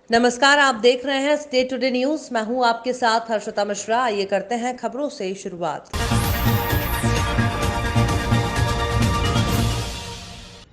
नमस्कार, आप देख रहे हैं स्टेट टुडे न्यूज। मैं हूं आपके साथ हर्षिता मिश्रा। आइए करते हैं खबरों से शुरुआत।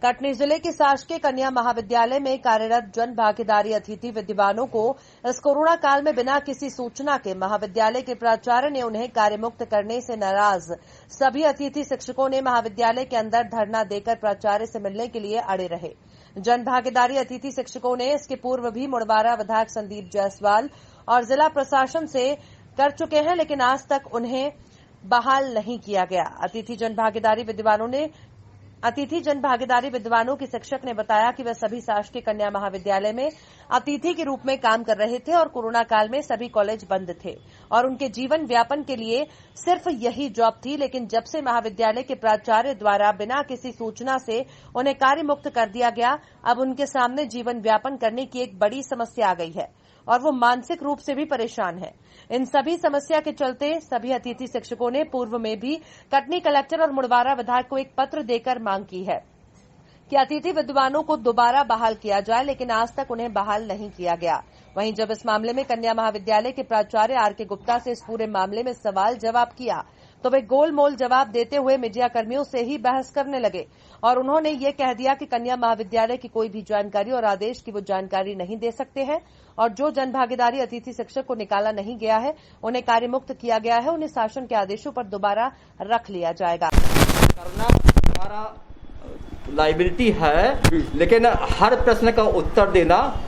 कटनी जिले के शासकीय कन्या महाविद्यालय में कार्यरत जन भागीदारी अतिथि विद्वानों को इस कोरोना काल में बिना किसी सूचना के महाविद्यालय के प्राचार्य ने उन्हें कार्यमुक्त करने से नाराज सभी अतिथि शिक्षकों ने महाविद्यालय के अंदर धरना देकर प्राचार्य से मिलने के लिए अड़े रहे। जन भागीदारी अतिथि शिक्षकों ने इसके पूर्व भी मुड़वारा विधायक संदीप जायसवाल और जिला प्रशासन से कर चुके हैं, लेकिन आज तक उन्हें बहाल नहीं किया गया। अतिथि जन भागीदारी विद्वानों की शिक्षक ने बताया कि वे सभी शासकीय कन्या महाविद्यालय में अतिथि के रूप में काम कर रहे थे और कोरोना काल में सभी कॉलेज बंद थे और उनके जीवन व्यापन के लिए सिर्फ यही जॉब थी। लेकिन जब से महाविद्यालय के प्राचार्य द्वारा बिना किसी सूचना से उन्हें कार्य मुक्त कर दिया गया, अब उनके सामने जीवन व्यापन करने की एक बड़ी समस्या आ गई है और वो मानसिक रूप से भी परेशान है। इन सभी समस्या के चलते सभी अतिथि शिक्षकों ने पूर्व में भी कटनी कलेक्टर और मुड़वारा विधायक को एक पत्र देकर मांग की है कि अतिथि विद्वानों को दोबारा बहाल किया जाए, लेकिन आज तक उन्हें बहाल नहीं किया गया। वहीं जब इस मामले में कन्या महाविद्यालय के प्राचार्य आर.के. गुप्ता से इस पूरे मामले में सवाल जवाब किया तो वे गोलमोल जवाब देते हुए मीडिया कर्मियों से ही बहस करने लगे और उन्होंने ये कह दिया कि कन्या महाविद्यालय की कोई भी जानकारी और आदेश की वो जानकारी नहीं दे सकते हैं और जो जन भागीदारी अतिथि शिक्षक को निकाला नहीं गया है, उन्हें कार्यमुक्त किया गया है, उन्हें शासन के आदेशों पर दोबारा रख लिया जाएगा। करना हमारा लायबिलिटी है, लेकिन हर प्रश्न का उत्तर देना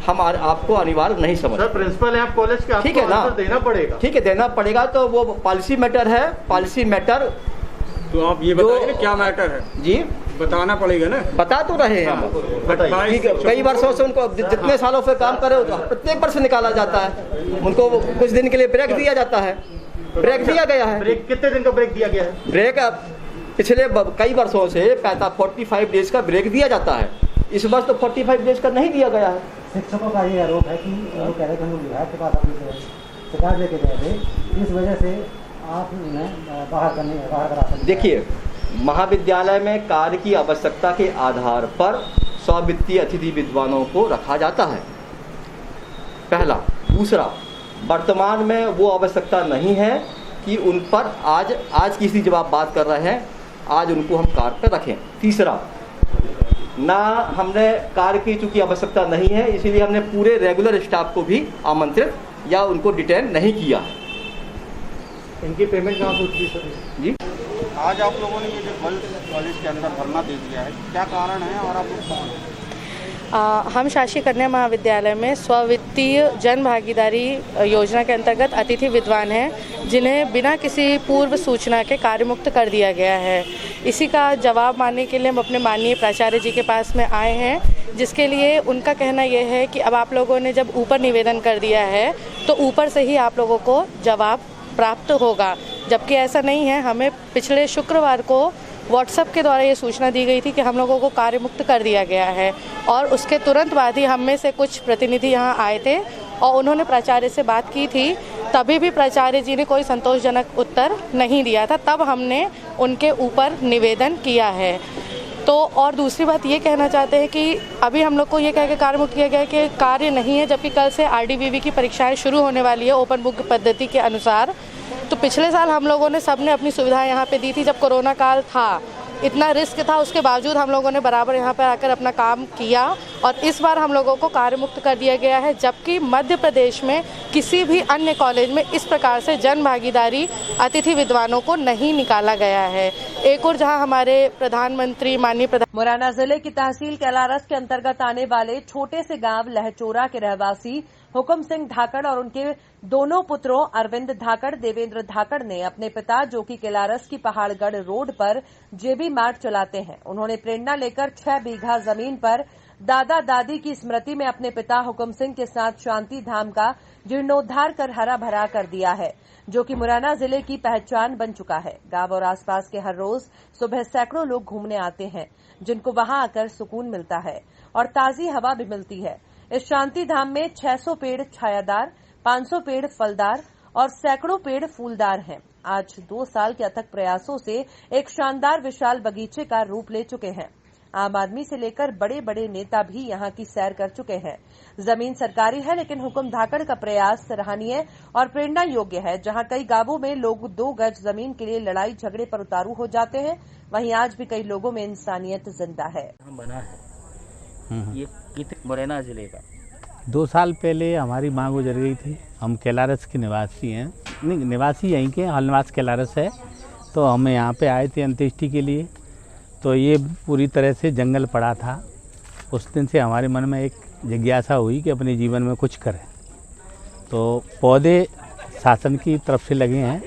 हम आपको अनिवार्य नहीं समझते। सर, प्रिंसिपल है आप कॉलेज के, ठीक है ना, देना पड़ेगा। ठीक है, देना पड़ेगा। तो वो पॉलिसी मैटर है, पॉलिसी मैटर। तो आप ये बताइए क्या मैटर है जी, बताना पड़ेगा ना। बता तो रहे हैं हम। कई वर्षों से उनको जितने सालों से काम करे प्रत्येक वर्ष निकाला जाता है, उनको कुछ दिन के लिए ब्रेक दिया जाता है। ब्रेक दिया गया है। ब्रेक कितने दिन का ब्रेक दिया गया है? ब्रेक पिछले कई वर्षों से 45 डेज का ब्रेक दिया जाता है। इस वर्ष तो 45 डेज का नहीं दिया गया है। शिक्षकों का ये आरोप है कि वो कह रहे थे हम विभाग के पास अपनी शिकायत लेके गए थे, इस वजह से आप उन्हें बाहर करा सकते। देखिए, महाविद्यालय में कार्य की आवश्यकता के आधार पर स्वित्तीय अतिथि विद्वानों को रखा जाता है, पहला। दूसरा, वर्तमान में वो आवश्यकता नहीं है कि उन पर आज किसी जब आप बात कर रहे हैं, आज उनको हम कार्य पर रखें। तीसरा, ना हमने कार्य की चूंकि आवश्यकता नहीं है, इसीलिए हमने पूरे रेगुलर स्टाफ को भी आमंत्रित या उनको डिटेन नहीं किया। इनकी पेमेंट कहाँ से होती है सर? जी, आज आप लोगों ने ये जो कॉलेज के अंदर धरना दे दिया है, क्या कारण है और आप लोग कौन हैं? हम शासकीय कन्या महाविद्यालय में स्वित्तीय जन भागीदारी योजना के अंतर्गत अतिथि विद्वान हैं, जिन्हें बिना किसी पूर्व सूचना के कार्यमुक्त कर दिया गया है। इसी का जवाब मानने के लिए हम अपने माननीय प्राचार्य जी के पास में आए हैं, जिसके लिए उनका कहना यह है कि अब आप लोगों ने जब ऊपर निवेदन कर दिया है तो ऊपर से ही आप लोगों को जवाब प्राप्त होगा, जबकि ऐसा नहीं है। हमें पिछले शुक्रवार को व्हाट्सएप के द्वारा ये सूचना दी गई थी कि हम लोगों को कार्यमुक्त कर दिया गया है और उसके तुरंत बाद ही हम में से कुछ प्रतिनिधि यहाँ आए थे और उन्होंने प्राचार्य से बात की थी। तभी भी प्राचार्य जी ने कोई संतोषजनक उत्तर नहीं दिया था, तब हमने उनके ऊपर निवेदन किया है। तो और दूसरी बात ये कहना चाहते हैं कि अभी हम लोग को ये कह के कार्यमुक्त किया गया है कि कार्य नहीं है, जबकि कल से RDVV की परीक्षाएं शुरू होने वाली है ओपन बुक पद्धति के अनुसार। तो पिछले साल हम लोगों ने सबने अपनी सुविधाएं यहाँ पे दी थी, जब कोरोना काल था, इतना रिस्क था, उसके बावजूद हम लोगों ने बराबर यहाँ पर आकर अपना काम किया और इस बार हम लोगों को कार्यमुक्त कर दिया गया है, जबकि मध्य प्रदेश में किसी भी अन्य कॉलेज में इस प्रकार से जन भागीदारी अतिथि विद्वानों को नहीं निकाला गया है। एक और जहाँ हमारे प्रधानमंत्री माननीय मुरैना जिले की तहसील कैलारस के अंतर्गत आने वाले छोटे से गांव लहचोरा के रहवासी हुकुम सिंह धाकड़ और उनके दोनों पुत्रों अरविंद धाकड़, देवेंद्र धाकड़ ने अपने पिता, जो कि कैलारस की पहाड़गढ़ रोड पर जेबी मार्ट चलाते हैं, उन्होंने प्रेरणा लेकर 6 बीघा जमीन पर दादा दादी की स्मृति में अपने पिता हुकुम सिंह के साथ शांति धाम का जीर्णोद्धार कर हरा भरा कर दिया है, जो कि मुरैना जिले की पहचान बन चुका है। गांव और आसपास के हर रोज सुबह सैकड़ों लोग घूमने आते हैं, जिनको वहां आकर सुकून मिलता है और ताजी हवा भी मिलती है। इस शांति धाम में 600 पेड़ छायादार, 500 पेड़ फलदार और सैकड़ों पेड़ फूलदार हैं। आज 2 साल के अथक प्रयासों से एक शानदार विशाल बगीचे का रूप ले चुके हैं। आम आदमी से लेकर बड़े बड़े नेता भी यहां की सैर कर चुके हैं। जमीन सरकारी है, लेकिन हुक्म धाकड़ का प्रयास सराहनीय और प्रेरणा योग्य है। जहां कई गांवों में लोग 2 गज जमीन के लिए लड़ाई झगड़े पर उतारू हो जाते हैं, वहीं आज भी कई लोगों में इंसानियत जिंदा है। बना है ये कितने मुरैना जिले का 2 साल पहले हमारी माँ गुजर गई थी। हम कैलारस के निवासी हैं, नहीं निवासी यहीं के, हलनिवास कैलारस है। तो हम यहाँ पे आए थे अंत्येष्टि के लिए। तो ये पूरी तरह से जंगल पड़ा था। उस दिन से हमारे मन में एक जिज्ञासा हुई कि अपने जीवन में कुछ करें। तो पौधे शासन की तरफ से लगे हैं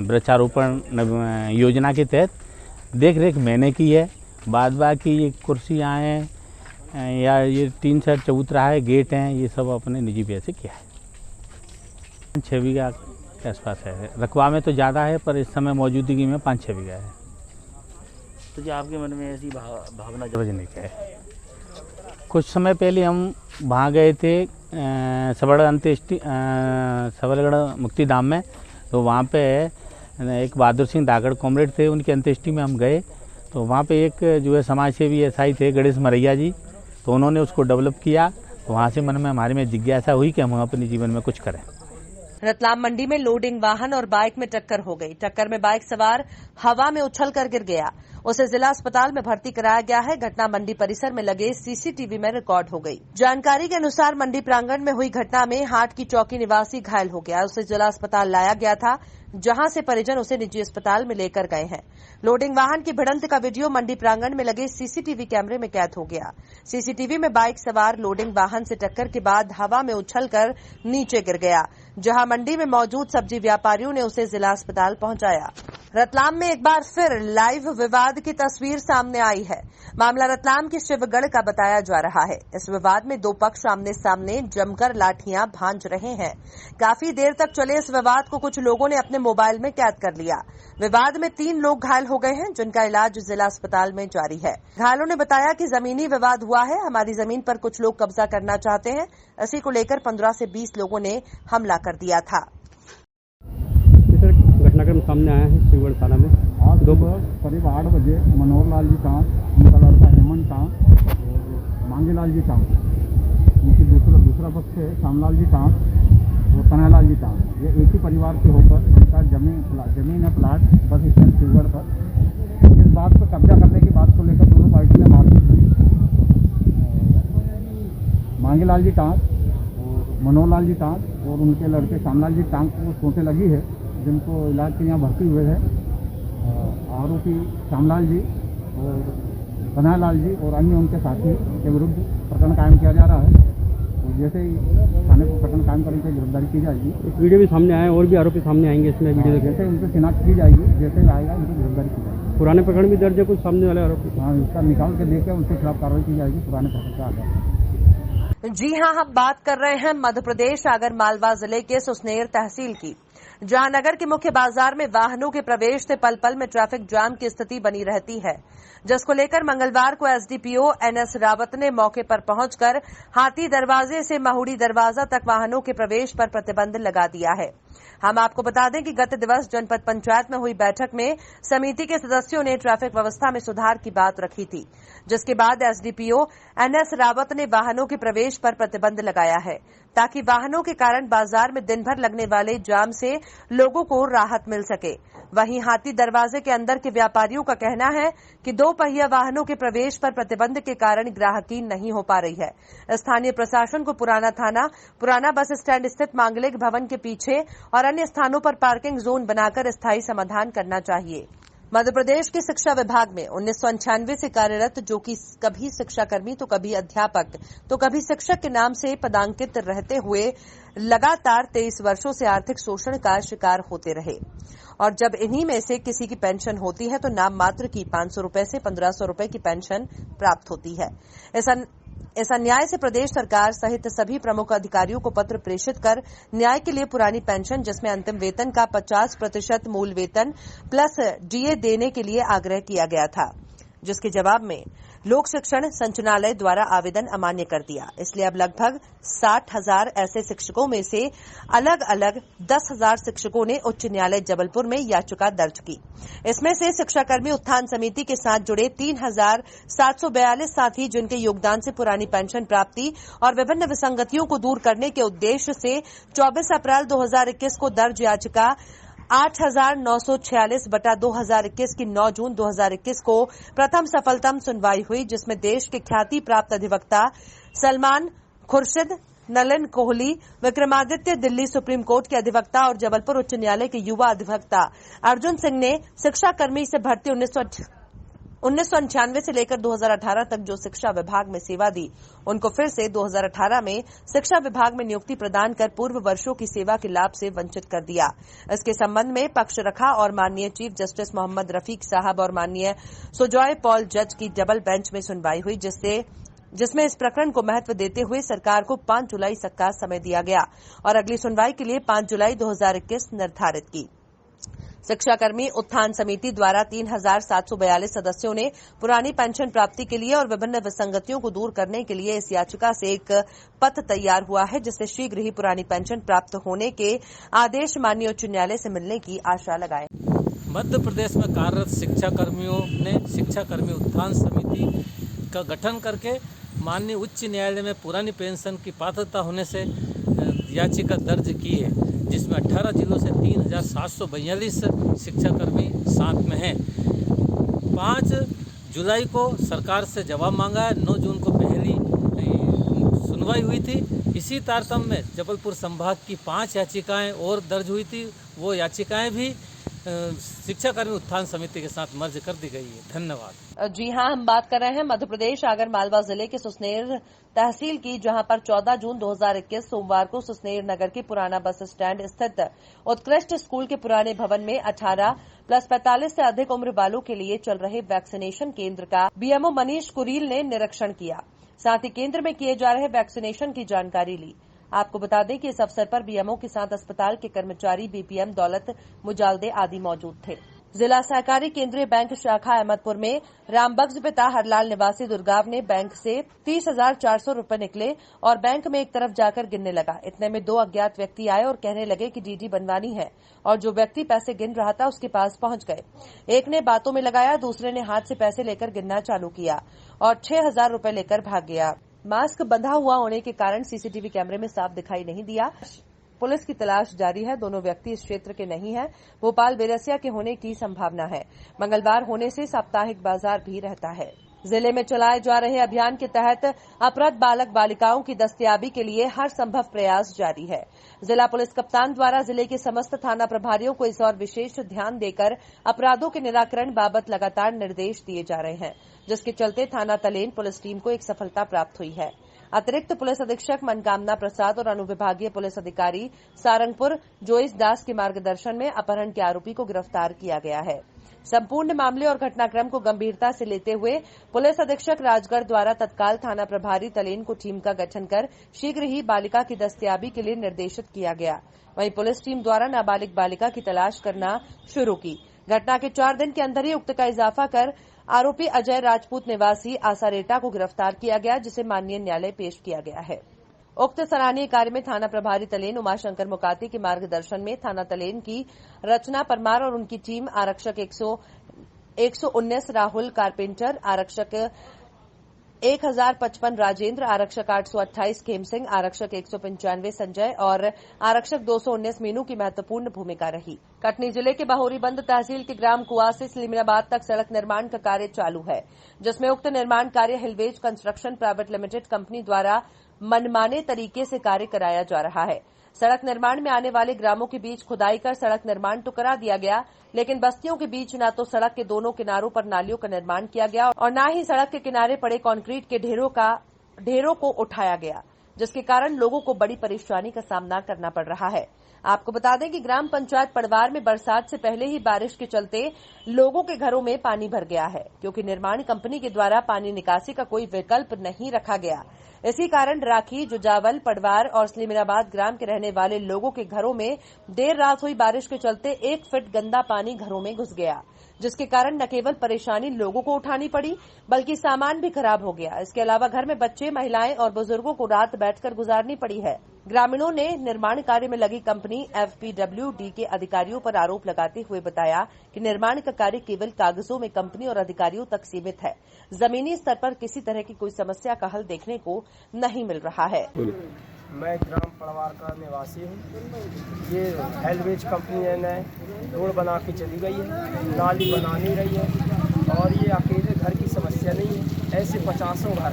वृक्षारोपण योजना के तहत। देख रेख मैंने की है। बाद बाकी ये कुर्सियाँ हैं या ये 3 सेट चबूतरा है, गेट हैं, ये सब अपने निजी व्यय से किया है। 6 बीघा के आसपास है। रकबा में तो ज़्यादा है, पर इस समय मौजूदगी में 5-6 बीघा है। तो जो आपके मन में ऐसी भावना जबरजनी का है। कुछ समय पहले हम वहाँ गए थे सबलगढ़ मुक्तिधाम में। तो वहाँ पे एक बहादुर सिंह धाकड़ कॉमरेड थे, उनकी अंत्येष्टि में हम गए। तो वहाँ पे एक जो है समाज सेवी एसआई थे गणेश मरैया जी, तो उन्होंने उसको डेवलप किया। तो वहाँ से मन में हमारे में जिज्ञासा हुई कि हम अपने जीवन में कुछ करें। रतलाम मंडी में लोडिंग वाहन और बाइक में टक्कर हो गई। टक्कर में बाइक सवार हवा में उछलकर गिर गया। उसे जिला अस्पताल में भर्ती कराया गया है। घटना मंडी परिसर में लगे सीसीटीवी में रिकॉर्ड हो गई। जानकारी के अनुसार मंडी प्रांगण में हुई घटना में हाट की चौकी निवासी घायल हो गया। उसे जिला अस्पताल लाया गया था, जहां से परिजन उसे निजी अस्पताल में लेकर गए हैं। लोडिंग वाहन की भिड़ंत का वीडियो मंडी प्रांगण में लगे सीसीटीवी कैमरे में कैद हो गया। सीसीटीवी में बाइक सवार लोडिंग वाहन से टक्कर के बाद हवा में उछलकर नीचे गिर गया, जहां मंडी में मौजूद सब्जी व्यापारियों ने उसे जिला अस्पताल पहुंचाया। रतलाम में एक बार फिर लाइव विवाद की तस्वीर सामने आई है। मामला रतलाम के शिवगढ़ का बताया जा रहा है। इस विवाद में 2 पक्ष आमने सामने जमकर लाठियां भांज रहे हैं। काफी देर तक चले इस विवाद को कुछ लोगों ने अपने मोबाइल में कैद कर लिया। विवाद में 3 लोग घायल हो गए हैं, जिनका इलाज जिला अस्पताल में जारी है। घायलों ने बताया कि जमीनी विवाद हुआ है, हमारी जमीन पर कुछ लोग कब्जा करना चाहते हैं। इसी को लेकर 15 से 20 लोगों ने हमला कर दिया था। घटनाक्रम सामने आया है शिवगढ़ थाना में। आज दोपहर करीब 8 बजे मनोहर लाल जी टाँक, उनका लड़का हेमंत टाँक और मांगीलाल जी टाँक, उनकी दूसरा पक्ष है श्यामलाल जी टाँक और कन्हैयालाल जी टाँक। ये एक ही परिवार के होकर इनका जमीन है प्लाट बस स्टैंड शिवगढ़ पर। इस बात पर कब्जा करने की बात को लेकर दोनों पार्टी में मारपीट हुई। मांगीलाल जी टाँक और मनोहर लाल जी टाँक और उनके लड़के श्यामलाल जी टाँक को चोटें लगी है, जिनको इलाज के यहाँ भर्ती हुए हैं। आरोपी श्यामलाल जी और कन्हैयालाल जी और अन्य उनके साथी के विरुद्ध प्रकरण कायम किया जा रहा है। और जैसे ही थाने को प्रकरण कायम करने की गिरफ्तारी की जाएगी। एक वीडियो भी सामने आया, और भी आरोपी सामने आएंगे इसमें वीडियो देखें। जैसे उनकी शिनाख्त की जाएगी, जैसे आएगा उनकी गिरफ्तारी की जाएगी। पुराने प्रकरण भी दर्ज है कुछ सामने वाले आरोपी? हाँ, इसका निकाल के देकर उनके खिलाफ कार्रवाई की जाएगी पुराने प्रकरण का आधार। जी हां, हम बात कर रहे हैं मध्य प्रदेश आगर मालवा जिले के सुसनेर तहसील की, जहां नगर के मुख्य बाजार में वाहनों के प्रवेश से पल पल में ट्रैफिक जाम की स्थिति बनी रहती है, जिसको लेकर मंगलवार को एसडीपीओ एनएस रावत ने मौके पर पहुंचकर हाथी दरवाजे से महुड़ी दरवाजा तक वाहनों के प्रवेश पर प्रतिबंध लगा दिया है। हम आपको बता दें कि गत दिवस जनपद पंचायत में हुई बैठक में समिति के सदस्यों ने ट्रैफिक व्यवस्था में सुधार की बात रखी थी, जिसके बाद एसडीपीओ एनएस रावत ने वाहनों के प्रवेश पर प्रतिबंध लगाया है, ताकि वाहनों के कारण बाजार में दिन भर लगने वाले जाम से लोगों को राहत मिल सके। वहीं हाथी दरवाजे के अंदर के व्यापारियों का कहना है कि 2 पहिया वाहनों के प्रवेश पर प्रतिबंध के कारण ग्राहकी नहीं हो पा रही है। स्थानीय प्रशासन को पुराना थाना, पुराना बस स्टैंड स्थित मांगलिक भवन के पीछे और अन्य स्थानों पर पार्किंग जोन बनाकर स्थायी समाधान करना चाहिए। मध्य प्रदेश के शिक्षा विभाग में 1998 से कार्यरत, जो कि कभी शिक्षाकर्मी तो कभी अध्यापक तो कभी शिक्षक के नाम से पदांकित रहते हुए लगातार 23 वर्षों से आर्थिक शोषण का शिकार होते रहे, और जब इन्हीं में से किसी की पेंशन होती है तो नाम मात्र की 500 रुपए से 1500 रुपए की पेंशन प्राप्त होती है। इस अन्याय से प्रदेश सरकार सहित सभी प्रमुख अधिकारियों को पत्र प्रेषित कर न्याय के लिए पुरानी पेंशन, जिसमें अंतिम वेतन का 50% मूल वेतन प्लस डीए देने के लिए आग्रह किया गया था, जिसके जवाब में लोक शिक्षण संचालनालय द्वारा आवेदन अमान्य कर दिया। इसलिए अब लगभग 60,000 ऐसे शिक्षकों में से अलग अलग 10,000 शिक्षकों ने उच्च न्यायालय जबलपुर में याचिका दर्ज की। इसमें से शिक्षाकर्मी उत्थान समिति के साथ जुड़े 3,742 साथी, जिनके योगदान से पुरानी पेंशन प्राप्ति और विभिन्न विसंगतियों को दूर करने के उद्देश्य से 24 अप्रैल 2021 को दर्ज याचिका 8,946/2021 की 9 जून 2021 को प्रथम सफलतम सुनवाई हुई, जिसमें देश के ख्याति प्राप्त अधिवक्ता सलमान खुर्शीद, नलिन कोहली, विक्रमादित्य दिल्ली सुप्रीम कोर्ट के अधिवक्ता और जबलपुर उच्च न्यायालय के युवा अधिवक्ता अर्जुन सिंह ने शिक्षाकर्मी से भर्ती 1998 से लेकर 2018 तक जो शिक्षा विभाग में सेवा दी, उनको फिर से 2018 में शिक्षा विभाग में नियुक्ति प्रदान कर पूर्व वर्षों की सेवा के लाभ से वंचित कर दिया। इसके संबंध में पक्ष रखा और माननीय चीफ जस्टिस मोहम्मद रफीक साहब और माननीय सुजॉय पॉल जज की डबल बेंच में सुनवाई हुई, जिसमें इस प्रकरण को महत्व देते हुए सरकार को 5 जुलाई तक का समय दिया गया और अगली सुनवाई के लिए 5 जुलाई 2021 निर्धारित की। शिक्षाकर्मी उत्थान समिति द्वारा 3,742 सदस्यों ने पुरानी पेंशन प्राप्ति के लिए और विभिन्न विसंगतियों को दूर करने के लिए इस याचिका से एक पत्र तैयार हुआ है, जिससे शीघ्र ही पुरानी पेंशन प्राप्त होने के आदेश माननीय उच्च न्यायालय से मिलने की आशा लगाए। मध्य प्रदेश में कार्यरत शिक्षाकर्मियों ने शिक्षाकर्मी उत्थान समिति का गठन करके माननीय उच्च न्यायालय में पुरानी पेंशन की पात्रता होने से याचिका दर्ज की है, जिसमें 18 जिलों से 3,742 शिक्षाकर्मी साथ में हैं। 5 जुलाई को सरकार से जवाब मांगा है। 9 जून को पहली सुनवाई हुई थी। इसी तारतम्य में जबलपुर संभाग की 5 याचिकाएं और दर्ज हुई थी। वो याचिकाएं भी शिक्षाकर्मी उत्थान समिति के साथ मर्ज कर दी गई है। धन्यवाद। जी हां, हम बात कर रहे हैं मध्य प्रदेश आगर मालवा जिले के सुसनेर तहसील की, जहां पर 14 जून 2021 सोमवार को सुसनेर नगर के पुराना बस स्टैंड स्थित उत्कृष्ट स्कूल के पुराने भवन में 18 + 45 से अधिक उम्र वालों के लिए चल रहे वैक्सीनेशन केंद्र का बीएमओ मनीष कुरील ने निरीक्षण किया। साथ ही केंद्र में किए जा रहे वैक्सीनेशन की जानकारी ली। आपको बता दें कि इस अवसर पर बीएमओ के साथ अस्पताल के कर्मचारी, बीपीएम, दौलत मुजालदे आदि मौजूद थे। जिला सहकारी केंद्रीय बैंक शाखा अहमदपुर में रामबख्श पिता हरलाल निवासी दुर्गाव ने बैंक से 30,400 रुपए निकले और बैंक में एक तरफ जाकर गिनने लगा। इतने में 2 अज्ञात व्यक्ति आए और कहने लगे कि डीडी बनवानी है, और जो व्यक्ति पैसे गिन रहा था उसके पास पहुंच गए। एक ने बातों में लगाया, दूसरे ने हाथ से पैसे लेकर गिनना चालू किया और 6,000 रुपए लेकर भाग गया। मास्क बंधा हुआ होने के कारण सीसीटीवी कैमरे में साफ दिखाई नहीं दिया। पुलिस की तलाश जारी है। दोनों व्यक्ति इस क्षेत्र के नहीं हैं। भोपाल बेरसिया के होने की संभावना है। मंगलवार होने से साप्ताहिक बाजार भी रहता है। जिले में चलाए जा रहे अभियान के तहत अपराध बालक बालिकाओं की दस्तयाबी के लिए हर संभव प्रयास जारी है। जिला पुलिस कप्तान द्वारा जिले के समस्त थाना प्रभारियों को इस और विशेष ध्यान देकर अपराधों के निराकरण बाबत लगातार निर्देश दिए जा रहे हैं, जिसके चलते थाना तलेन पुलिस टीम को एक सफलता प्राप्त हुई है। अतिरिक्त पुलिस अधीक्षक मनकामना प्रसाद और अनुविभागीय पुलिस अधिकारी सारंगपुर जोइस दास के मार्गदर्शन में अपहरण के आरोपी को गिरफ्तार किया गया है। संपूर्ण मामले और घटनाक्रम को गंभीरता से लेते हुए पुलिस अधीक्षक राजगढ़ द्वारा तत्काल थाना प्रभारी तलेन को टीम का गठन कर शीघ्र ही बालिका की दस्तयाबी के लिए निर्देशित किया गया। वहीं पुलिस टीम द्वारा नाबालिग बालिका की तलाश करना शुरू की। घटना के 4 दिन के अंदर ही उक्त का इजाफा कर आरोपी अजय राजपूत निवासी आसारेटा को गिरफ्तार किया गया, जिसे माननीय न्यायालय पेश किया गया है। उक्त सराहनीय कार्य में थाना प्रभारी तलेन उमाशंकर मुकाती के मार्गदर्शन में थाना तलेन की रचना परमार और उनकी टीम, आरक्षक 119 राहुल कारपेंटर, आरक्षक 1055 राजेंद्र, आरक्षक 828 खेम सिंह, आरक्षक 195 संजय और आरक्षक 219 मीनू की महत्वपूर्ण भूमिका रही। कटनी जिले के बहोरीबंद तहसील के ग्राम कुआ से सलीमराबाद तक सड़क निर्माण का कार्य चालू है, जिसमें उक्त निर्माण कार्य Hillways construction private limited company द्वारा मनमाने तरीके से कार्य कराया जा रहा है। सड़क निर्माण में आने वाले ग्रामों के बीच खुदाई कर सड़क निर्माण तो करा दिया गया, लेकिन बस्तियों के बीच न तो सड़क के दोनों किनारों पर नालियों का निर्माण किया गया और न ही सड़क के किनारे पड़े कंक्रीट के ढेरों को उठाया गया, जिसके कारण लोगों को बड़ी परेशानी का सामना करना पड़ रहा है। आपको बता दें कि ग्राम पंचायत पड़वार में बरसात से पहले ही बारिश के चलते लोगों के घरों में पानी भर गया है, क्योंकि निर्माण कंपनी के द्वारा पानी निकासी का कोई विकल्प नहीं रखा गया। इसी कारण राखी, जुजावल, पड़वार और सलीमराबाद ग्राम के रहने वाले लोगों के घरों में देर रात हुई बारिश के चलते 1 फीट गंदा पानी घरों में घुस गया, जिसके कारण न केवल परेशानी लोगों को उठानी पड़ी बल्कि सामान भी खराब हो गया। इसके अलावा घर में बच्चे, महिलाएं और बुजुर्गों को रात बैठकर गुजारनी पड़ी है। ग्रामीणों ने निर्माण कार्य में लगी कंपनी FPWD के अधिकारियों पर आरोप लगाते हुए बताया कि निर्माण का कार्य केवल कागजों में कंपनी और अधिकारियों तक सीमित है। जमीनी स्तर पर किसी तरह की कोई समस्या का हल देखने को नहीं मिल रहा है। मैं ग्राम पड़वार का निवासी हूँ। ये हेलवेज कंपनी ने रोड बना के चली गई है, नाली बना नहीं रही है और ये अकेले घर की समस्या नहीं है, ऐसे 50 घर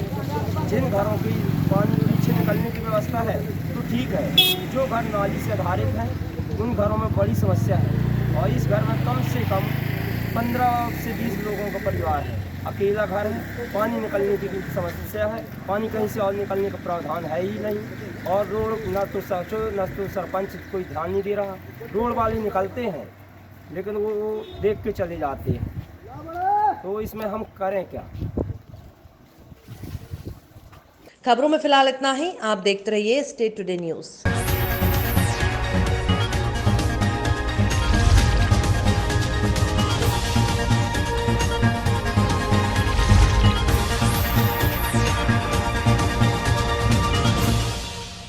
जिन घरों की पानी पीछे निकलने की व्यवस्था है तो ठीक है, जो घर नाली से आधारित हैं उन घरों में बड़ी समस्या है और इस घर में कम से कम 15 से 20 लोगों का परिवार है। अकेला घर है, पानी निकलने की समस्या है, पानी कहीं से और निकलने का प्रावधान है ही नहीं और रोड न तो सरपंच कोई ध्यान नहीं दे रहा। रोड वाले निकलते हैं लेकिन वो देख के चले जाते हैं, तो इसमें हम करें क्या। खबरों में फिलहाल इतना ही। आप देखते रहिए स्टेट टुडे न्यूज।